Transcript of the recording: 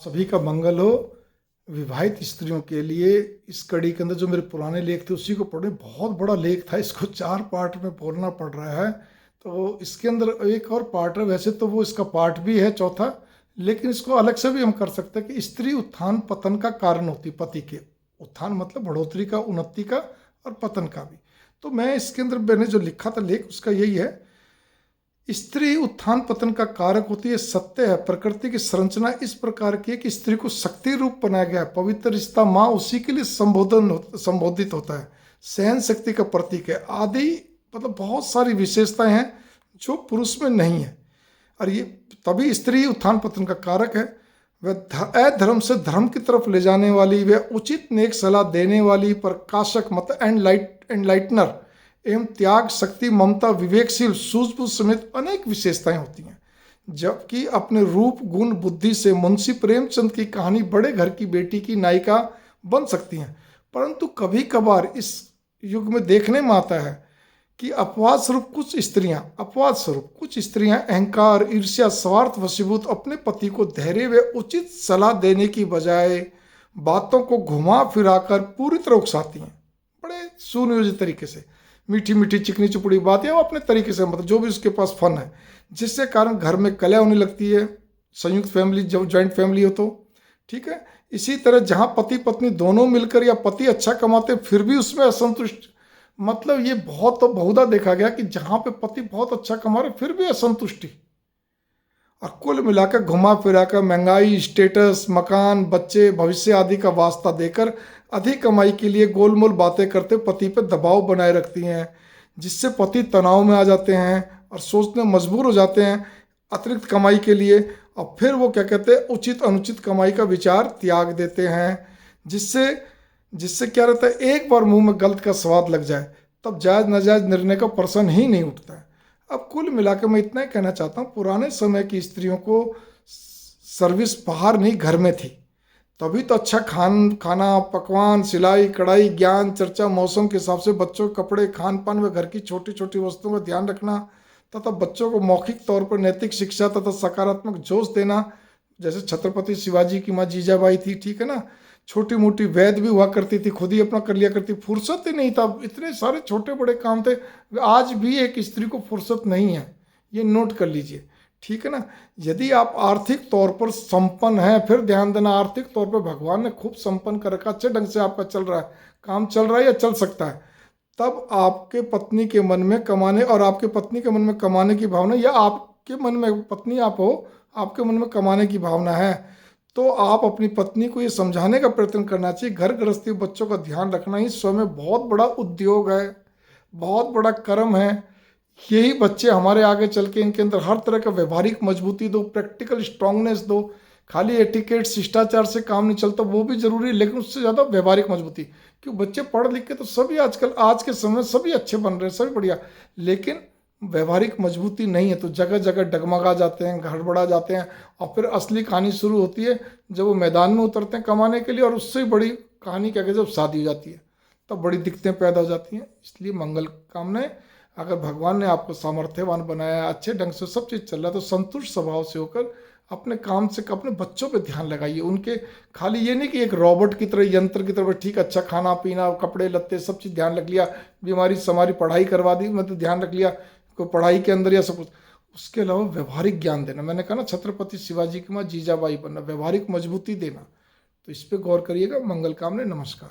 सभी का मंगल हो। विवाहित स्त्रियों के लिए इस कड़ी के अंदर जो मेरे पुराने लेख थे उसी को पढ़े। बहुत बड़ा लेख था, इसको 4 पार्ट में बोलना पड़ रहा है। तो इसके अंदर एक और पार्ट है, वैसे तो वो इसका पार्ट भी है चौथा, लेकिन इसको अलग से भी हम कर सकते हैं कि स्त्री उत्थान पतन का कारण होती, पति के उत्थान मतलब बढ़ोतरी का, उन्नति का, और पतन का भी। तो मैं इसके अंदर मैंने जो लिखा था लेख उसका यही है, स्त्री उत्थान पतन का कारक होती है। सत्य है, प्रकृति की संरचना इस प्रकार की है कि स्त्री को शक्ति रूप बनाया गया है। पवित्र रिश्ता माँ उसी के लिए संबोधित होता है। सहन शक्ति का प्रतीक है। आदि मतलब बहुत सारी विशेषताएं हैं जो पुरुष में नहीं है, और ये तभी स्त्री उत्थान पतन का कारक है। वह अधर्म से धर्म की तरफ ले जाने वाली, वह उचित नेक सलाह देने वाली, प्रकाशक मतलब एनलाइटनर एवं त्याग, शक्ति, ममता, विवेकशील, सूझबूझ समेत अनेक विशेषताएं होती हैं। जबकि अपने रूप, गुण, बुद्धि से मुंशी प्रेमचंद की कहानी बड़े घर की बेटी की नायिका बन सकती हैं, परंतु कभी कभार इस युग में देखने में आता है कि अपवाद स्वरूप कुछ स्त्रियां अहंकार, ईर्ष्या, स्वार्थ वशीभूत अपने पति को धैर्य व उचित सलाह देने की बजाय बातों को घुमा फिराकर पूरी तरह उकसाती हैं, बड़े सुनियोजित तरीके से। मीठी मीठी चिकनी चुपड़ी बात या वो अपने तरीके से, मतलब जो भी उसके पास फन है, जिससे कारण घर में कलह होने लगती है। संयुक्त फैमिली, जब जॉइंट फैमिली हो तो ठीक है। इसी तरह जहाँ पति पत्नी दोनों मिलकर या पति अच्छा कमाते फिर भी उसमें असंतुष्ट, मतलब ये बहुत तो बहुधा देखा गया कि जहाँ पे पति बहुत अच्छा कमा रहे फिर भी असंतुष्टि, और कुल मिलाकर घुमा फिराकर महंगाई, स्टेटस, मकान, बच्चे, भविष्य आदि का वास्ता देकर अधिक कमाई के लिए गोलमोल बातें करते पति पर दबाव बनाए रखती हैं, जिससे पति तनाव में आ जाते हैं और सोचने मजबूर हो जाते हैं अतिरिक्त कमाई के लिए, और फिर वो क्या कहते हैं, उचित अनुचित कमाई का विचार त्याग देते हैं, जिससे जिससे क्या रहता है, एक बार मुंह में गलत का स्वाद लग जाए तब जायज़ नाजायज़ निर्णय का प्रश्न ही नहीं उठता है। अब कुल मिलाकर मैं इतना ही कहना चाहता हूँ, पुराने समय की स्त्रियों को सर्विस बाहर नहीं घर में थी, तभी तो अच्छा खाना पकवान, सिलाई कढ़ाई, ज्ञान चर्चा, मौसम के हिसाब से बच्चों के कपड़े, खान पान व घर की छोटी छोटी वस्तुओं का ध्यान रखना, तथा बच्चों को मौखिक तौर पर नैतिक शिक्षा तथा सकारात्मक जोश देना। जैसे छत्रपति शिवाजी की माँ जीजाबाई थी, ठीक है ना, छोटी मोटी वैद भी हुआ करती थी, खुद ही अपना कर लिया करती, फुर्सत ही नहीं था, इतने सारे छोटे बड़े काम थे। आज भी एक स्त्री को फुर्सत नहीं है, ये नोट कर लीजिए, ठीक है ना। यदि आप आर्थिक तौर पर संपन्न हैं, फिर ध्यान देना, आर्थिक तौर पर भगवान ने खूब संपन्न कर रखा, अच्छे ढंग से आपका चल रहा है, काम चल रहा है या चल सकता है, तब आपके पत्नी के मन में कमाने और आपके पत्नी के मन में कमाने की भावना, या आपके मन में, पत्नी आप हो, आपके मन में कमाने की भावना है, तो आप अपनी पत्नी को ये समझाने का प्रयत्न करना चाहिए, घर गृहस्थी, बच्चों का ध्यान रखना ही स्वयं में बहुत बड़ा उद्योग है, बहुत बड़ा कर्म है। यही बच्चे हमारे आगे चल के, इनके अंदर हर तरह का व्यवहारिक मजबूती दो, प्रैक्टिकल स्ट्रांगनेस दो। खाली एटिकेट शिष्टाचार से काम नहीं चलता, वो भी जरूरी है, लेकिन उससे ज़्यादा व्यवहारिक मजबूती। क्यों, बच्चे पढ़ लिख के तो सभी आजकल, आज के समय सभी अच्छे बन रहे हैं, सभी बढ़िया, लेकिन व्यवहारिक मजबूती नहीं है तो जगह जगह डगमगा जाते हैं, गड़बड़ा जाते हैं, और फिर असली कहानी शुरू होती है जब वो मैदान में उतरते हैं कमाने के लिए, और उससे बड़ी कहानी क्या कहते हैं, जब शादी हो जाती है तब बड़ी दिक्कतें पैदा हो जाती हैं। इसलिए मंगल कामनाएं, अगर भगवान ने आपको सामर्थ्यवान बनाया, अच्छे ढंग से सब चीज़ चल रहा है, तो संतुष्ट स्वभाव से होकर अपने काम से, अपने बच्चों पे ध्यान लगाइए। उनके खाली ये नहीं कि एक रोबोट की तरह, यंत्र की तरह, ठीक अच्छा खाना पीना, कपड़े लत्ते सब चीज़ ध्यान रख लिया, बीमारी समारी, पढ़ाई करवा दी, मतलब ध्यान रख लिया को पढ़ाई के अंदर या सब कुछ, उसके अलावा व्यवहारिक ज्ञान देना। मैंने कहा ना, छत्रपति शिवाजी की माँ जीजाबाई बनना, व्यवहारिक मजबूती देना, तो इस पर गौर करिएगा। मंगल कामने, नमस्कार।